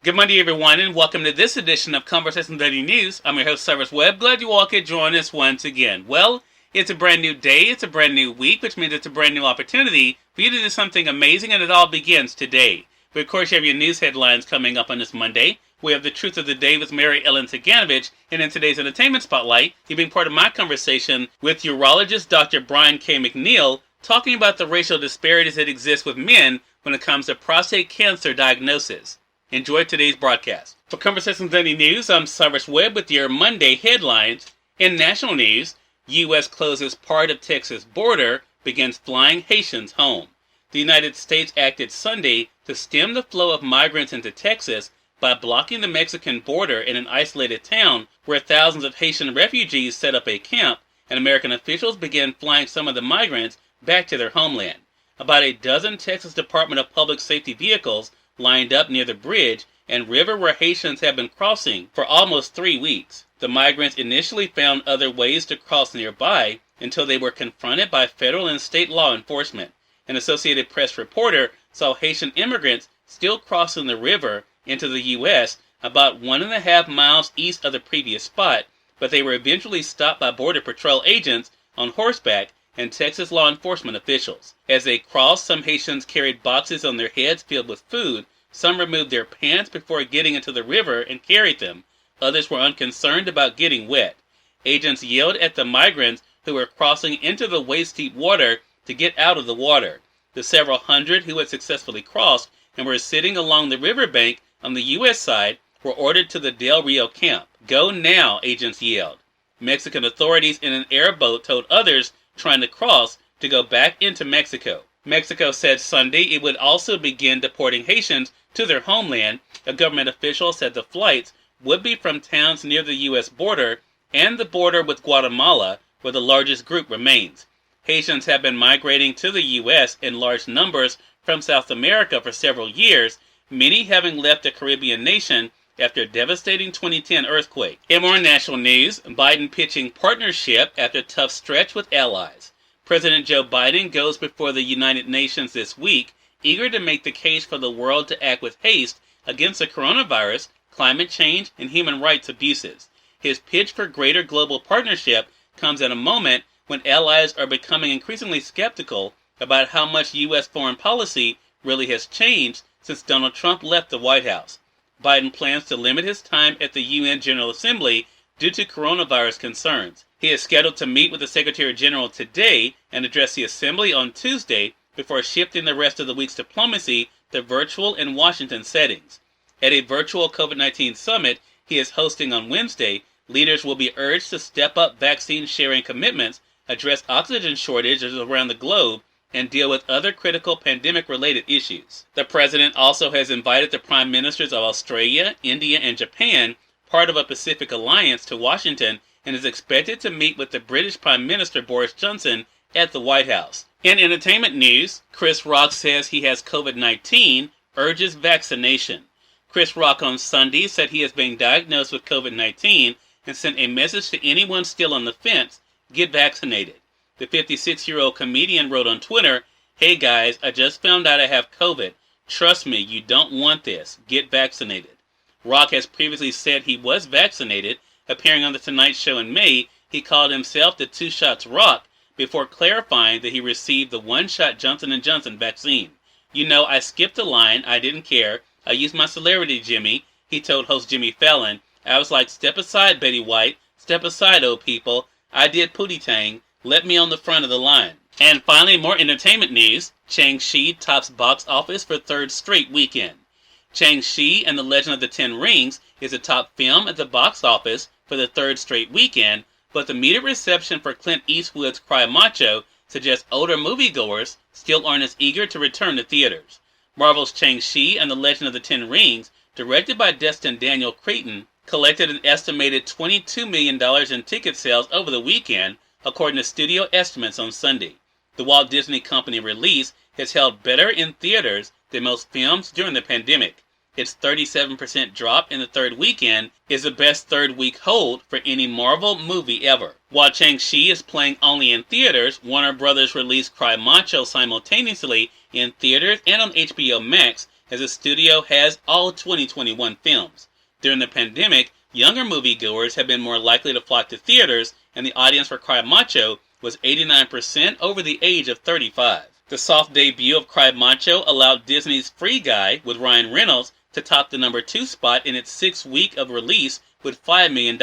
Good Monday, everyone, and welcome to this edition of Conversation Daily News. I'm your host, Cyrus Webb. Glad you all could join us once again. Well, it's a brand new day, it's a brand new week, which means it's a brand new opportunity for you to do something amazing, and it all begins today. But of course, you have your news headlines coming up on this Monday. We have the truth of the day with Mary Ellen Ciganovich, and in today's entertainment spotlight, you've been part of my conversation with urologist Dr. Brian K. McNeil, talking about the racial disparities that exist with men when it comes to prostate cancer diagnosis. Enjoy today's broadcast. For Conversations Daily News, I'm Cyrus Webb with your Monday headlines. In national news, U.S. closes part of Texas border, begins flying Haitians home. The United States acted Sunday to stem the flow of migrants into Texas by blocking the Mexican border in an isolated town where thousands of Haitian refugees set up a camp, and American officials began flying some of the migrants back to their homeland. About a dozen Texas Department of Public Safety vehicles lined up near the bridge and river where Haitians have been crossing for almost 3 weeks. The migrants initially found other ways to cross nearby until they were confronted by federal and state law enforcement. An Associated Press reporter saw Haitian immigrants still crossing the river into the U.S. about 1.5 miles east of the previous spot, but they were eventually stopped by Border Patrol agents on horseback and Texas law enforcement officials. As they crossed, some Haitians carried boxes on their heads filled with food. Some removed their pants before getting into the river and carried them. Others were unconcerned about getting wet. Agents yelled at the migrants who were crossing into the waist-deep water to get out of the water. The several hundred who had successfully crossed and were sitting along the riverbank on the U.S. side were ordered to the Del Rio camp. "Go now," agents yelled. Mexican authorities in an airboat told others trying to cross to go back into Mexico. Mexico said Sunday it would also begin deporting Haitians to their homeland. A government official said the flights would be from towns near the U.S. border and the border with Guatemala, where the largest group remains. Haitians have been migrating to the U.S. in large numbers from South America for several years, many having left the Caribbean nation after a devastating 2010 earthquake. In more national news, Biden pitching partnership after tough stretch with allies. President Joe Biden goes before the United Nations this week, eager to make the case for the world to act with haste against the coronavirus, climate change, and human rights abuses. His pitch for greater global partnership comes at a moment when allies are becoming increasingly skeptical about how much U.S. foreign policy really has changed since Donald Trump left the White House. Biden plans to limit his time at the UN General Assembly due to coronavirus concerns. He is scheduled to meet with the Secretary General today and address the Assembly on Tuesday before shifting the rest of the week's diplomacy to virtual and Washington settings. At a virtual COVID-19 summit he is hosting on Wednesday, leaders will be urged to step up vaccine sharing commitments, address oxygen shortages around the globe, and deal with other critical pandemic-related issues. The president also has invited the prime ministers of Australia, India, and Japan, part of a Pacific alliance, to Washington and is expected to meet with the British Prime Minister Boris Johnson at the White House. In entertainment news, Chris Rock says he has COVID-19, urges vaccination. Chris Rock on Sunday said he is being diagnosed with COVID-19 and sent a message to anyone still on the fence: get vaccinated. The 56-year-old comedian wrote on Twitter, "Hey guys, I just found out I have COVID. Trust me, you don't want this. Get vaccinated." Rock has previously said he was vaccinated. Appearing on The Tonight Show in May, he called himself the Two Shots Rock before clarifying that he received the one-shot Johnson & Johnson vaccine. "You know, I skipped the line. I didn't care. I used my celebrity, Jimmy," he told host Jimmy Fallon. "I was like, step aside, Betty White. Step aside, old people. I did Pootie Tang. Let me on the front of the line." And finally, more entertainment news. Shang-Chi tops box office for third straight weekend. Shang-Chi and the Legend of the Ten Rings is a top film at the box office for the third straight weekend, but the muted reception for Clint Eastwood's Cry Macho suggests older moviegoers still aren't as eager to return to theaters. Marvel's Shang-Chi and the Legend of the Ten Rings, directed by Destin Daniel Cretton, collected an estimated $22 million in ticket sales over the weekend, according to studio estimates on Sunday. The Walt Disney Company release has held better in theaters than most films during the pandemic. Its 37% drop in the third weekend is the best third-week hold for any Marvel movie ever. While Shang-Chi is playing only in theaters, Warner Brothers released Cry Macho simultaneously in theaters and on HBO Max, as the studio has all 2021 films. During the pandemic, younger moviegoers have been more likely to flock to theaters, and the audience for Cry Macho was 89% over the age of 35. The soft debut of Cry Macho allowed Disney's Free Guy with Ryan Reynolds to top the number 2 spot in its 6th week of release with $5 million.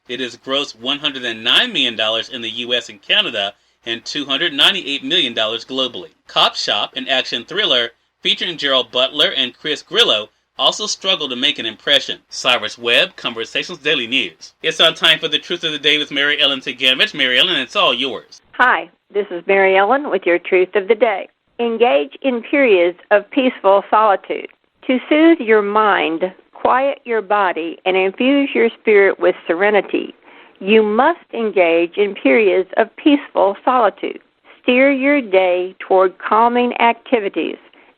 It has grossed $109 million in the US and Canada and $298 million globally. Cop Shop, an action thriller featuring Gerald Butler and Chris Grillo, also struggled to make an impression. Cyrus Webb, Conversations Daily News. It's on time for the Truth of the Day with Mary Ellen Ciganovich. Mary Ellen, it's all yours. Hi, this is Mary Ellen with your Truth of the Day. Engage in periods of peaceful solitude. To soothe your mind, quiet your body, and infuse your spirit with serenity, you must engage in periods of peaceful solitude. Steer your day toward calming activities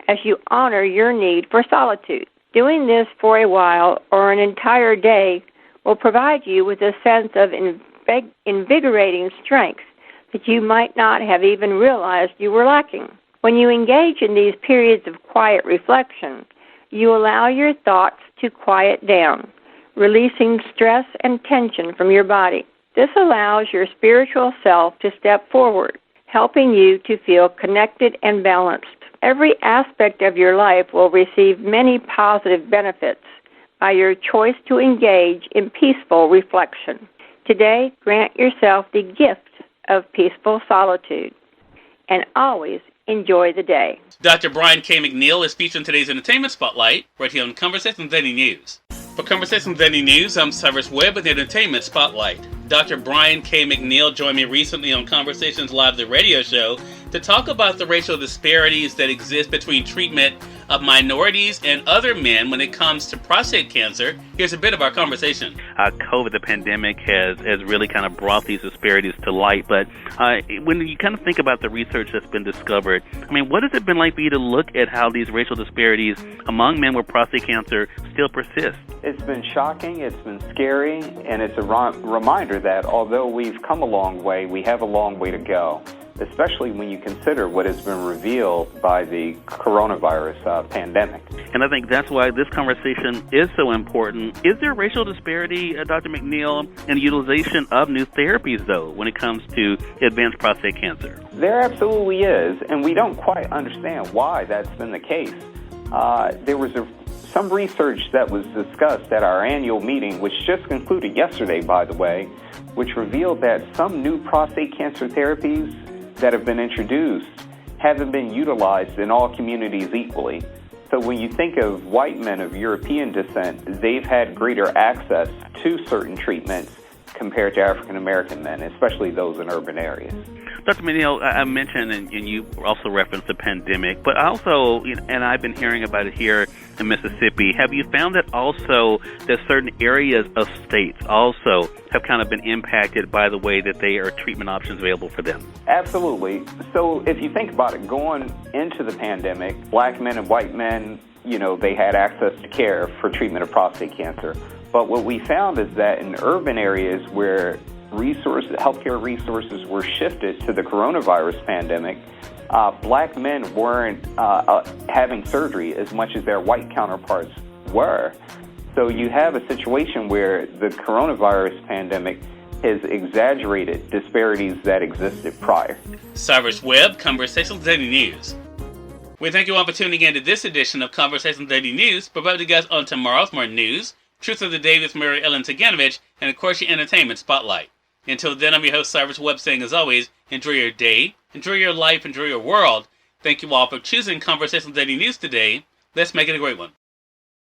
as you honor your need for solitude. Doing this for a while or an entire day will provide you with a sense of invigorating strength that you might not have even realized you were lacking. When you engage in these periods of quiet reflection, you allow your thoughts to quiet down, releasing stress and tension from your body. This allows your spiritual self to step forward, helping you to feel connected and balanced. Every aspect of your life will receive many positive benefits by your choice to engage in peaceful reflection. Today, grant yourself the gift of peaceful solitude and always enjoy the day. Dr. Brian K. McNeil is featured in today's Entertainment Spotlight right here on Conversations Daily News. For Conversations Daily News, I'm Cyrus Webb with the Entertainment Spotlight. Dr. Brian K. McNeil joined me recently on Conversations Live, the radio show, to talk about the racial disparities that exist between treatment of minorities and other men when it comes to prostate cancer. Here's a bit of our conversation. COVID, the pandemic, has really kind of brought these disparities to light. But when you kind of think about the research that's been discovered, I mean, what has it been like for you to look at how these racial disparities among men with prostate cancer still persist? It's been shocking, it's been scary, and it's a reminder that although we've come a long way, we have a long way to go, especially when you consider what has been revealed by the coronavirus pandemic. And I think that's why this conversation is so important. Is there racial disparity, Dr. McNeil, in the utilization of new therapies, though, when it comes to advanced prostate cancer? There absolutely is, and we don't quite understand why that's been the case. There was some research that was discussed at our annual meeting, which just concluded yesterday, by the way, which revealed that some new prostate cancer therapies that have been introduced haven't been utilized in all communities equally. So when you think of white men of European descent, they've had greater access to certain treatments compared to African American men, especially those in urban areas. Dr. McNeil, I mentioned, and you also referenced the pandemic, but also, and I've been hearing about it here in Mississippi, have you found that also that certain areas of states also have kind of been impacted by the way that they are treatment options available for them? Absolutely. So if you think about it, going into the pandemic, black men and white men, they had access to care for treatment of prostate cancer. But what we found is that in urban areas where healthcare resources were shifted to the coronavirus pandemic, black men weren't having surgery as much as their white counterparts were. So you have a situation where the coronavirus pandemic has exaggerated disparities that existed prior. Cyrus Webb, Conversations Daily News. We thank you all for tuning in to this edition of Conversations Daily News. Provide you guys on tomorrow's more news, Truth of the Day with Mary Ellen Ciganovich, and of course your Entertainment Spotlight. Until then, I'm your host, Cyrus Webb, saying as always, enjoy your day, enjoy your life, enjoy your world. Thank you all for choosing Conversations Daily News today. Let's make it a great one.